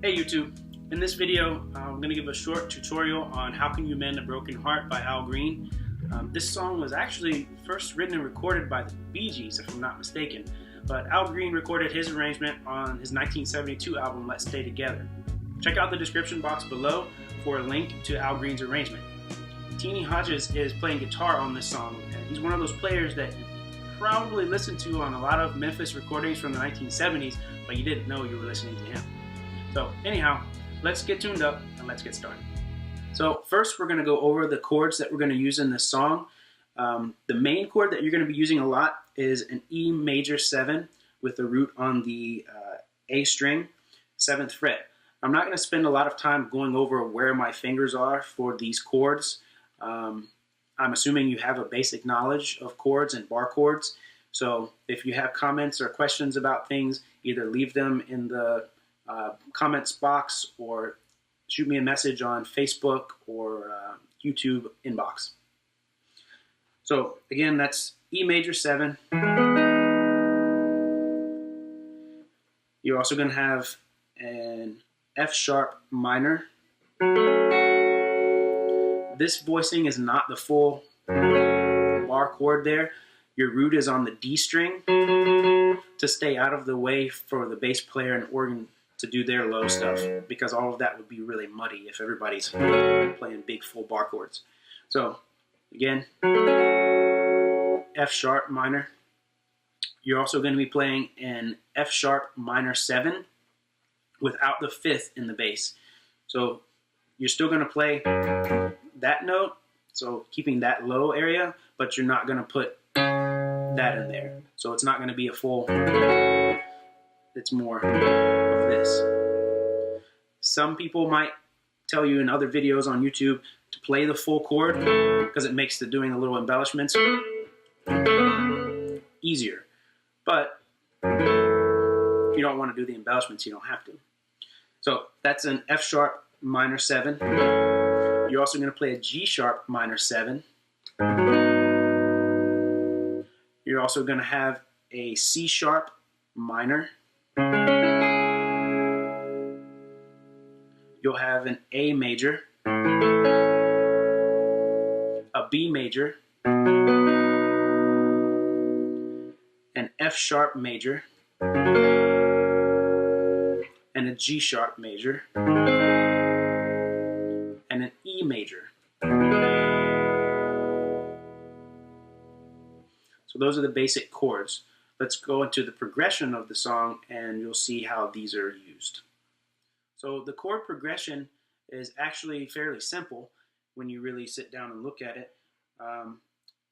Hey YouTube, in this video I'm going to give a short tutorial on How Can You Mend a Broken Heart by Al Green. This song was actually first written and recorded by the Bee Gees, if I'm not mistaken, but Al Green recorded his arrangement on his 1972 album Let's Stay Together. Check out the description box below for a link to Al Green's arrangement. Teeny Hodges is playing guitar on this song, and he's one of those players that you probably listened to on a lot of Memphis recordings from the 1970s, but you didn't know you were listening to him. So anyhow, let's get tuned up and let's get started. So first we're going to go over the chords that we're going to use in this song. The main chord that you're going to be using a lot is an E major 7 with the root on the A string, 7th fret. I'm not going to spend a lot of time going over where my fingers are for these chords. I'm assuming you have a basic knowledge of chords and bar chords. So if you have comments or questions about things, either leave them in the comments box or shoot me a message on Facebook or YouTube inbox. So again, that's E major 7. You're also going to have an F sharp minor. This voicing is not the full bar chord there. Your root is on the D string to stay out of the way for the bass player and organ to do their low stuff, because all of that would be really muddy if everybody's playing big full bar chords. So again, F sharp minor. You're also going to be playing an F sharp minor 7 without the 5th in the bass. So you're still going to play that note, so keeping that low area, but you're not going to put that in there. So it's not going to be a full, it's more of this. Some people might tell you in other videos on YouTube to play the full chord because it makes the doing the little embellishments easier. But if you don't want to do the embellishments, you don't have to. So that's an F sharp minor 7. You're also going to play a G sharp minor 7. You're also going to have a C sharp minor. You'll have an A major, a B major, an F sharp major, and a G sharp major, and an E major. So those are the basic chords. Let's go into the progression of the song and you'll see how these are used. So the chord progression is actually fairly simple when you really sit down and look at it.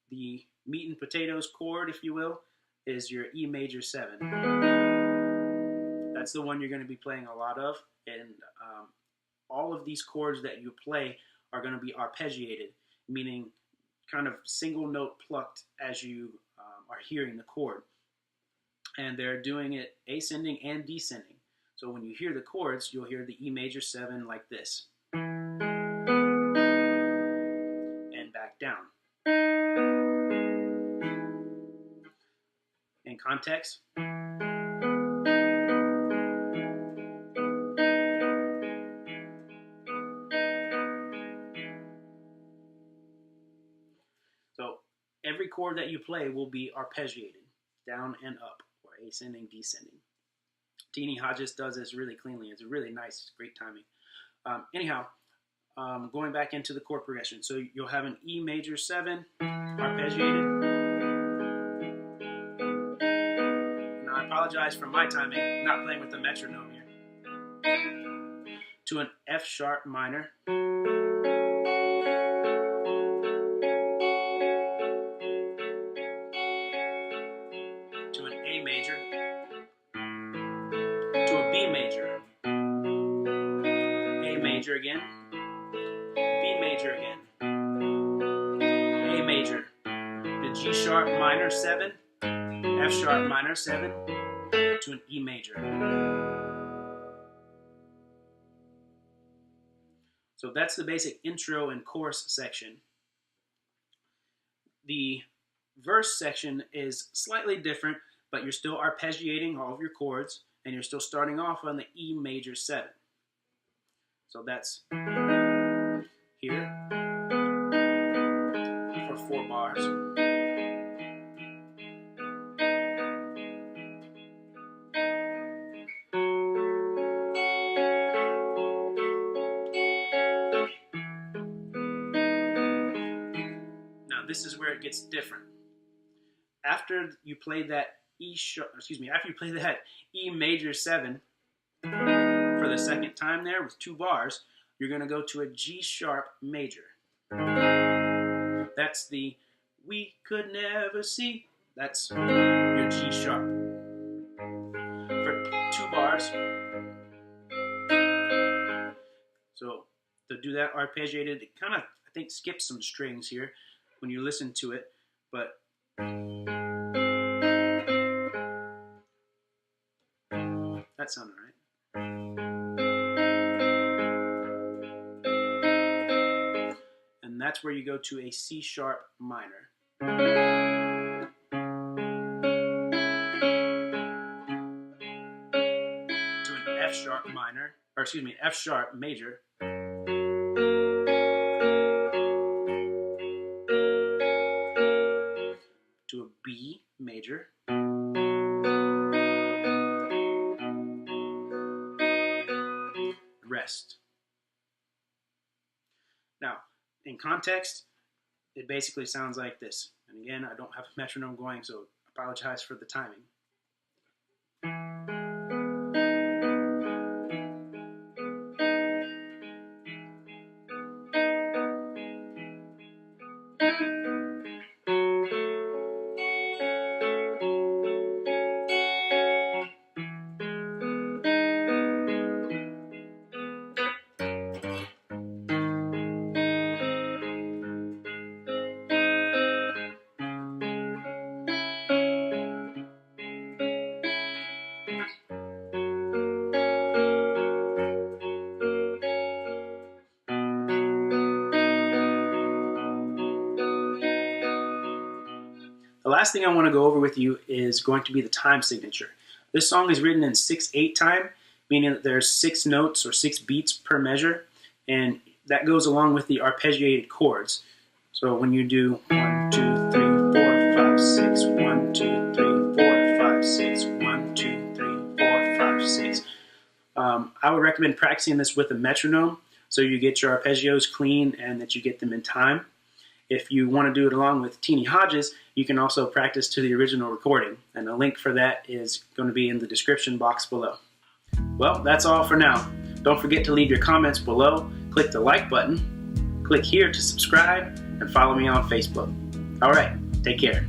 The meat and potatoes chord, if you will, is your E major 7. That's the one you're going to be playing a lot of, and all of these chords that you play are going to be arpeggiated, meaning kind of single note plucked as you are hearing the chord. And they're doing it ascending and descending. So when you hear the chords, you'll hear the E major 7 like this. And back down. In context. So every chord that you play will be arpeggiated, down and up, or ascending, descending. Teeny Hodges does this really cleanly. It's really nice, great timing. Anyhow, going back into the chord progression. So you'll have an E major 7, arpeggiated. Now I apologize for my timing, not playing with the metronome here. To an F sharp minor. To an A major. To a B major, A major again, B major again, A major, the G sharp minor 7, F sharp minor 7, to an E major. So that's the basic intro and chorus section. The verse section is slightly different, but you're still arpeggiating all of your chords, and you're still starting off on the E major 7. So that's here for 4 bars. Now this is where it gets different. After you play that after you play that E major 7 for the second time there with 2 bars, you're going to go to a G sharp major. That's the we could never see. That's your G sharp. For 2 bars. So to do that arpeggiated, it kind of, I think, skips some strings here when you listen to it, but that sounded right. And that's where you go to a C sharp minor. To an F sharp minor, or excuse me, F sharp major. To a B major. Rest. Now, in context, it basically sounds like this. And again, I don't have a metronome going, so apologize for the timing. The last thing I want to go over with you is going to be the time signature. This song is written in 6/8 time, meaning that there's 6 notes or 6 beats per measure, and that goes along with the arpeggiated chords. So when you do 1, 2, 3, 4, 5, 6, 1, 2, 3, 4, 5, 6, 1, 2, 3, 4, 5, 6. I would recommend practicing this with a metronome so you get your arpeggios clean and that you get them in time. If you want to do it along with Teeny Hodges, you can also practice to the original recording, and a link for that is going to be in the description box below. Well, that's all for now. Don't forget to leave your comments below, click the like button, click here to subscribe, and follow me on Facebook. All right, take care.